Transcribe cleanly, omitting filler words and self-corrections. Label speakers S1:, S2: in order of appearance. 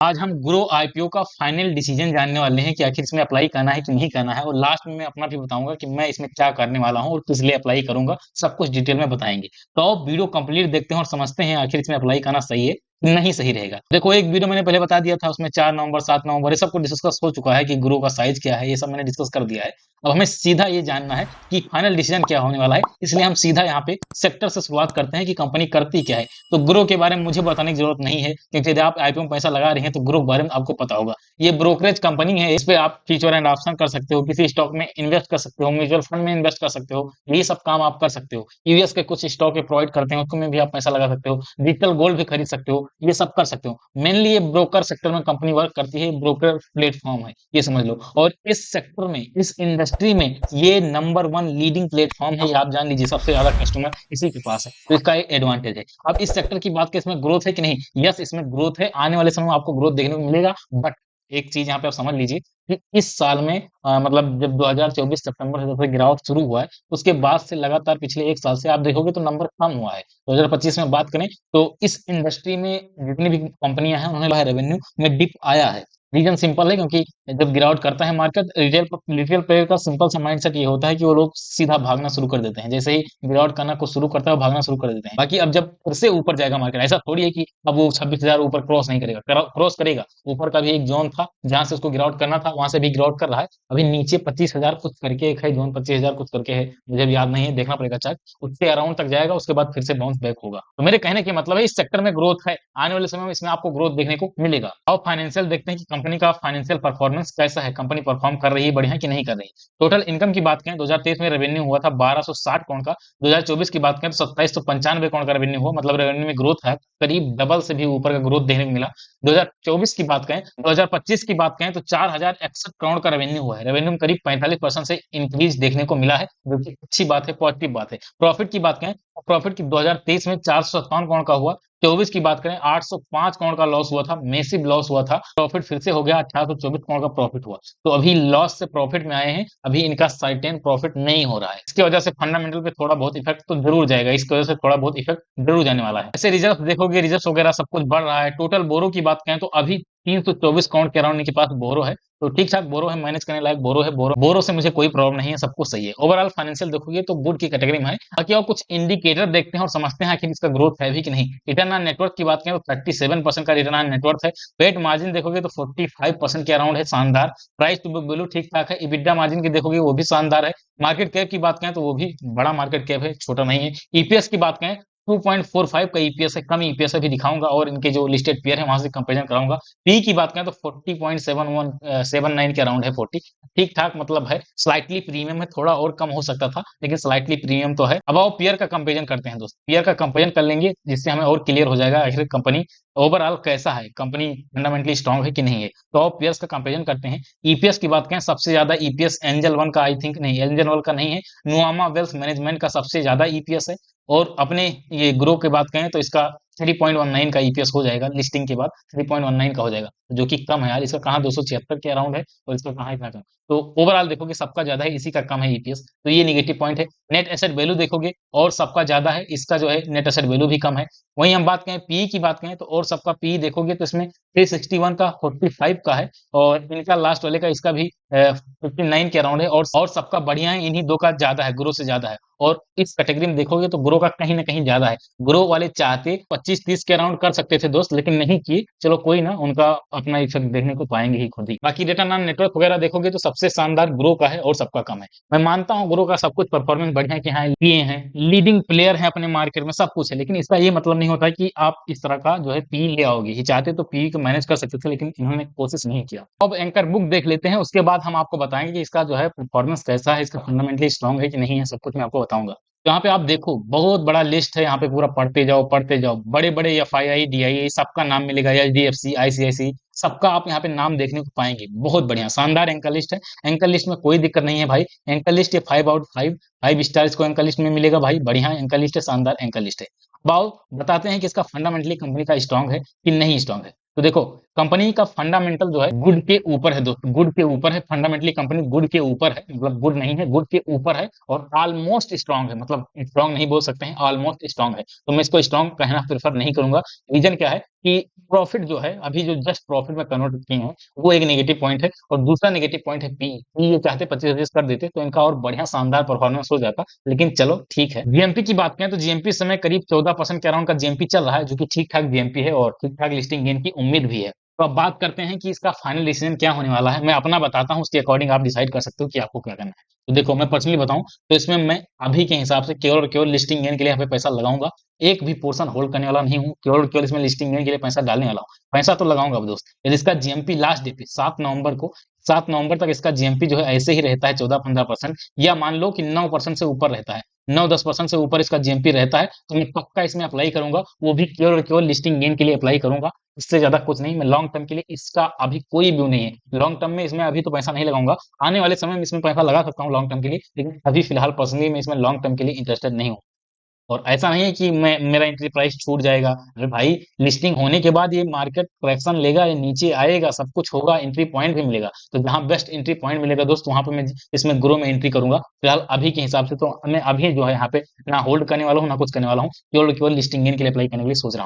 S1: आज हम grow IPO का फाइनल डिसीजन जानने वाले हैं कि आखिर इसमें अप्लाई करना है कि नहीं करना है, और लास्ट में मैं अपना भी बताऊंगा कि मैं इसमें क्या करने वाला हूं और किस लिए अप्लाई करूंगा। सब कुछ डिटेल में बताएंगे। तो आप वीडियो कंप्लीट देखते हैं और समझते हैं आखिर इसमें अप्लाई करना सही है कि नहीं सही रहेगा। देखो, एक वीडियो मैंने पहले बता दिया था, उसमें 4 नवंबर 7 नवंबर ये सब कुछ डिस्कस हो चुका है कि ग्रो का साइज क्या है, ये सब मैंने डिस्कस कर दिया है। अब हमें सीधा ये जानना है कि फाइनल डिसीजन क्या होने वाला है, इसलिए हम सीधा यहाँ पे सेक्टर से शुरुआत करते हैं कि कंपनी करती क्या है। तो ग्रो के बारे में मुझे बताने की जरूरत नहीं है, क्योंकि यदि आप आईपीओ में पैसा लगा रहे हैं तो ग्रो के बारे में आपको पता होगा। ये ब्रोकरेज कंपनी है, इस पे आप फ्यूचर एंड ऑप्शन कर सकते हो, किसी स्टॉक में इन्वेस्ट कर सकते हो, म्यूचुअल फंड में इन्वेस्ट कर सकते हो, यही सब काम आप कर सकते हो। यूएस के कुछ स्टॉक प्रोवाइड करते हैं, उसमें भी आप पैसा लगा सकते हो, डिजिटल गोल्ड भी खरीद सकते हो, ये सब कर सकते हो। मेनली ये ब्रोकर सेक्टर में कंपनी वर्क करती है, ब्रोकर प्लेटफॉर्म है, ये समझ लो। और इस सेक्टर में, इस इंडस्ट्री में ये नंबर वन लीडिंग प्लेटफॉर्म है, ये आप जान लीजिए। सबसे ज्यादा कस्टमर इसी के पास है, तो इसका एक एडवांटेज है। अब इस सेक्टर की बात करें, इसमें ग्रोथ है कि नहीं? यस, इसमें ग्रोथ है। आने वाले समय में आपको ग्रोथ देखने को मिलेगा, बट एक चीज यहाँ पे आप समझ लीजिए कि इस साल में मतलब जब 2024 सितंबर से जब से गिरावट शुरू हुआ है, उसके बाद से लगातार पिछले एक साल से आप देखोगे तो नंबर कम हुआ है। 2025 में बात करें तो इस इंडस्ट्री में जितनी भी कंपनियां हैं, उन्हें रेवेन्यू में डिप आया है। रीजन सिंपल है, क्योंकि जब गिरावट करता है मार्केट, रिटेल प्लेयर का सिंपल सा माइंडसेट ये होता है कि वो लोग सीधा भागना शुरू कर देते हैं। जैसे ही गिरावट करना कुछ शुरू करता है, वो भागना शुरू कर देते हैं। बाकी अब जब फिर से ऊपर जाएगा मार्केट, ऐसा थोड़ी है कि अब वो 26,000 ऊपर क्रॉस नहीं करेगा, क्रॉस करेगा। ऊपर का भी एक जोन था जहां से उसको गिरावट करना था, वहां से भी गिरावट कर रहा है। अभी नीचे 25,000 कुछ करके एक है जोन, 25,000 कुछ करके है, मुझे भी याद नहीं है, देखना पड़ेगा चार्ट। उसके अराउंड तक जाएगा, उसके बाद फिर से बाउंस बैक होगा। तो मेरे कहने के मतलब है, इस सेक्टर में ग्रोथ है, आने वाले समय में इसमें आपको ग्रोथ देखने को मिलेगा। अब फाइनेंशियल देखते हैं कि कंपनी का फाइनेंशियल परफॉर्मेंस कैसा है, कंपनी परफॉर्म कर रही है बढ़िया कि नहीं कर रही है। टोटल इनकम की बात करें, 2023 में रेवेन्यू हुआ था 1260 करोड़ का। 2024 की बात करें तो 2795 करोड़ का रेवेन्यू हुआ, मतलब रेवेन्यू में ग्रोथ है, करीब डबल से भी ऊपर का ग्रोथ देखने को मिला। 2024 की बात करें, 2025 की बात करें तो 4061 करोड़ का रेवेन्यू हुआ है। रेवेन्यू में करीब 45% से इंक्रीज देखने को मिला है, जो कि अच्छी बात है, पॉजिटिव बात है। प्रॉफिट की बात करें, प्रॉफिट की 2023 में 457 करोड़ का हुआ। 24 की बात करें, 805 करोड़ का लॉस हुआ था, मेसिव लॉस हुआ था। प्रॉफिट फिर से हो गया, 1824 करोड़ का प्रॉफिट हुआ। तो अभी लॉस से प्रॉफिट में आए हैं, अभी इनका सर्टेन प्रॉफिट नहीं हो रहा है। इसकी वजह से फंडामेंटल पे थोड़ा बहुत इफेक्ट तो जरूर जाएगा, इसकी वजह से थोड़ा बहुत इफेक्ट जरूर जाने वाला है। ऐसे रिजर्व देखोगे, रिजर्व वगैरह सब कुछ बढ़ रहा है। टोटल बोरो की बात करें तो अभी 324 करोड़ के अराउंड इनके पास बोरो है, तो ठीक ठाक बोरो है, मैनेज करने लायक बोरो है। बोरो से मुझे कोई प्रॉब्लम नहीं है, सब कुछ सही है। ओवरऑल फाइनेंशियल देखोगे तो गुड की कैटेगरी में है। बाकी और कुछ इंडिकेटर देखते हैं और समझते हैं आखिर इसका ग्रोथ है भी कि नहीं। रिटर्न ऑन नेटवर्थ की बात करें तो 37% का रिटर्न ऑन नेटवर्थ है। पेट मार्जिन देखोगे तो 45% के अराउंड है, शानदार। प्राइस टू बुक वैल्यू ठीक ठाक है। इबिडा मार्जिन की देखोगे वो भी शानदार है। मार्केट कैप की बात करें तो वो भी बड़ा मार्केट कैप है, छोटा नहीं है। ईपीएस की बात करें, 2.45 का ईपीएस है, कम ईपीएस अभी दिखाऊंगा और इनके जो लिस्टेड पेयर है वहां से कंपेरिजन कराऊंगा। पी की बात करें तो 40.79 के अराउंड है, 40 ठीक ठाक मतलब है। स्लाइटली प्रीमियम है, थोड़ा और कम हो सकता था, लेकिन स्लाइटली प्रीमियम तो है। अब आओ पेयर का कंपेरिजन करते हैं दोस्त, पेयर का कंपेरिजन कर लेंगे, जिससे हमें और क्लियर हो जाएगा आखिर कंपनी ओवरऑल कैसा है, कंपनी फंडामेंटली स्ट्रांग है कि नहीं है। तो आओ पेयर्स का कंपेरिजन करते हैं। ईपीएस की बात करें, सबसे ज्यादा ईपीएस एंजल वन का, आई थिंक नहीं, एंजल वन का नहीं है, नुआमा वेल्थ मैनेजमेंट का सबसे ज्यादा ईपीएस है। और अपने ये ग्रो की बात करें तो इसका 3.19 का ईपीएस हो जाएगा, लिस्टिंग के बाद 3.19 का हो जाएगा, जो कि कम है यार। इसका कहाँ 276 के अराउंड है और इसका कहाँ इतना कम। तो ओवरऑल देखोगे सबका ज्यादा है, इसी का कम है ईपीएस, तो ये निगेटिव पॉइंट है। नेट एसेट वैल्यू देखोगे और सबका ज्यादा है, इसका जो है नेट एसेट वैल्यू भी कम है। वहीं हम बात करें पी की बात करें तो और सबका पी देखोगे तो इसमें 361 का, 45 का है, और इनका लास्ट वाले का इसका भी 59 के अराउंड है। और सबका बढ़िया है, इन्हीं दो का ज्यादा है, ग्रो से ज्यादा है। और इस कैटेगरी में देखोगे तो ग्रो का कहीं ना कहीं ज्यादा है। ग्रो वाले चाहते 25-30 के अराउंड कर सकते थे दोस्त, लेकिन नहीं किए। चलो कोई ना, उनका अपना इफेक्ट देखने को पाएंगे ही खुद ही। बाकी रिटर्न ऑन नेटवर्क वगैरह देखोगे तो सबसे शानदार ग्रो का है और सबका कम है। मैं मानता हूँ ग्रो का सब कुछ परफॉर्मेंस बढ़िया है कि हाँ ये हैं, लीडिंग प्लेयर है अपने मार्केट में, सब कुछ है, लेकिन इसका ये मतलब नहीं होता कि आप इस तरह का जो है पी ले आओगे। ये चाहते तो पी को मैनेज कर सकते थे, लेकिन इन्होंने कोशिश नहीं किया। अब एंकर बुक देख लेते हैं, उसके बाद हम आपको बताएंगे कि इसका जो है परफॉर्मेंस कैसा है, इसका फंडामेंटली स्ट्रांग है कि नहीं है, सब कुछ मैं आपको बताऊंगा। यहाँ पे आप देखो, बहुत बड़ा लिस्ट है, यहाँ पे पूरा पढ़ते जाओ पढ़ते जाओ। बड़े बड़े एफआईआई, डीआईआई सबका नाम मिलेगा, एचडीएफसी, आईसीआईसी, सबका आप यहाँ पे नाम देखने को पाएंगे। बहुत बढ़िया शानदार एंकर लिस्ट है। एंकर लिस्ट में कोई दिक्कत नहीं है भाई, एंकर लिस्ट ये 5/5 5 स्टार इसको एंकर लिस्ट में मिलेगा भाई। बढ़िया एंकर लिस्ट है, शानदार एंकर लिस्ट है। अब आओ बताते हैं कि इसका फंडामेंटली कंपनी का स्ट्रांग है कि नहीं स्ट्रांग है। तो देखो, कंपनी का फंडामेंटल जो है गुड के ऊपर है दोस्तों, गुड के ऊपर है, फंडामेंटली कंपनी गुड के ऊपर है, मतलब गुड नहीं है, गुड के ऊपर है और ऑलमोस्ट स्ट्रांग है, मतलब स्ट्रांग नहीं बोल सकते हैं, ऑलमोस्ट स्ट्रांग है। तो मैं इसको स्ट्रांग कहना प्रेफर नहीं करूंगा। रीजन क्या है कि प्रॉफिट जो है अभी जो जस्ट प्रॉफिट में कन्वर्ट किए हैं वो एक नेगेटिव पॉइंट है, और दूसरा नेगेटिव पॉइंट है पी। ये चाहते 25-25 कर देते तो इनका और बढ़िया शानदार परफॉर्मेंस हो जाता, लेकिन चलो ठीक है। जीएमपी की बात करें तो जीएमपी इस समय करीब 14% के अराउंड का जीएमपी चल रहा है, जो कि ठीक ठाक जीएमपी है और ठीक ठाक लिस्टिंग गेन की उम्मीद भी है। तो अब बात करते हैं कि इसका फाइनल डिसीजन क्या होने वाला है। मैं अपना बताता हूँ, उसके अकॉर्डिंग आप डिसाइड कर सकते हो कि आपको क्या करना है। तो देखो, मैं पर्सनली बताऊं तो इसमें मैं अभी के हिसाब से केवल और केवल लिस्टिंग गेन के लिए यहाँ पे पैसा लगाऊंगा। एक भी पोर्शन होल्ड करने वाला नहीं हूँ, केवल और केवल इसमें लिस्टिंग गेन के लिए पैसा डालने वाला हूँ। पैसा तो लगाऊंगा अब दोस्त, यदि इसका जीएमपी लास्ट डे पे 7 नवंबर को, 7 नवंबर तक इसका जीएमपी जो है ऐसे ही रहता है 14-15%, या मान लो कि 9% से ऊपर रहता है, 9-10% से ऊपर इसका जीएमपी रहता है, तो मैं पक्का इसमें अप्लाई करूंगा, वो भी केवल और केवल लिस्टिंग गेन के लिए अप्लाई करूंगा। इससे ज्यादा कुछ नहीं। मैं लॉन्ग टर्म के लिए इसका अभी कोई व्यू नहीं है, लॉन्ग टर्म में इसमें अभी तो पैसा नहीं लगाऊंगा। आने वाले समय में इसमें पैसा लगा सकता हूँ लॉन्ग टर्म के लिए, लेकिन अभी फिलहाल पर्सनली मैं इसमें लॉन्ग टर्म के लिए इंटरेस्टेड नहीं हूँ। और ऐसा नहीं है कि मैं मेरा एंट्री प्राइस छूट जाएगा। अरे भाई, लिस्टिंग होने के बाद ये मार्केट करेक्शन लेगा, ये नीचे आएगा, सब कुछ होगा, एंट्री पॉइंट भी मिलेगा। तो जहां बेस्ट एंट्री पॉइंट मिलेगा दोस्त, वहां पे मैं इसमें ग्रो में एंट्री करूंगा। फिलहाल अभी के हिसाब से तो मैं अभी जो है यहाँ पे ना होल्ड करने वाला हूँ ना कुछ करने वाला हूँ, केवल केवल लिस्टिंग गेन के लिए अप्लाई करने के लिए सोच रहा हूँ।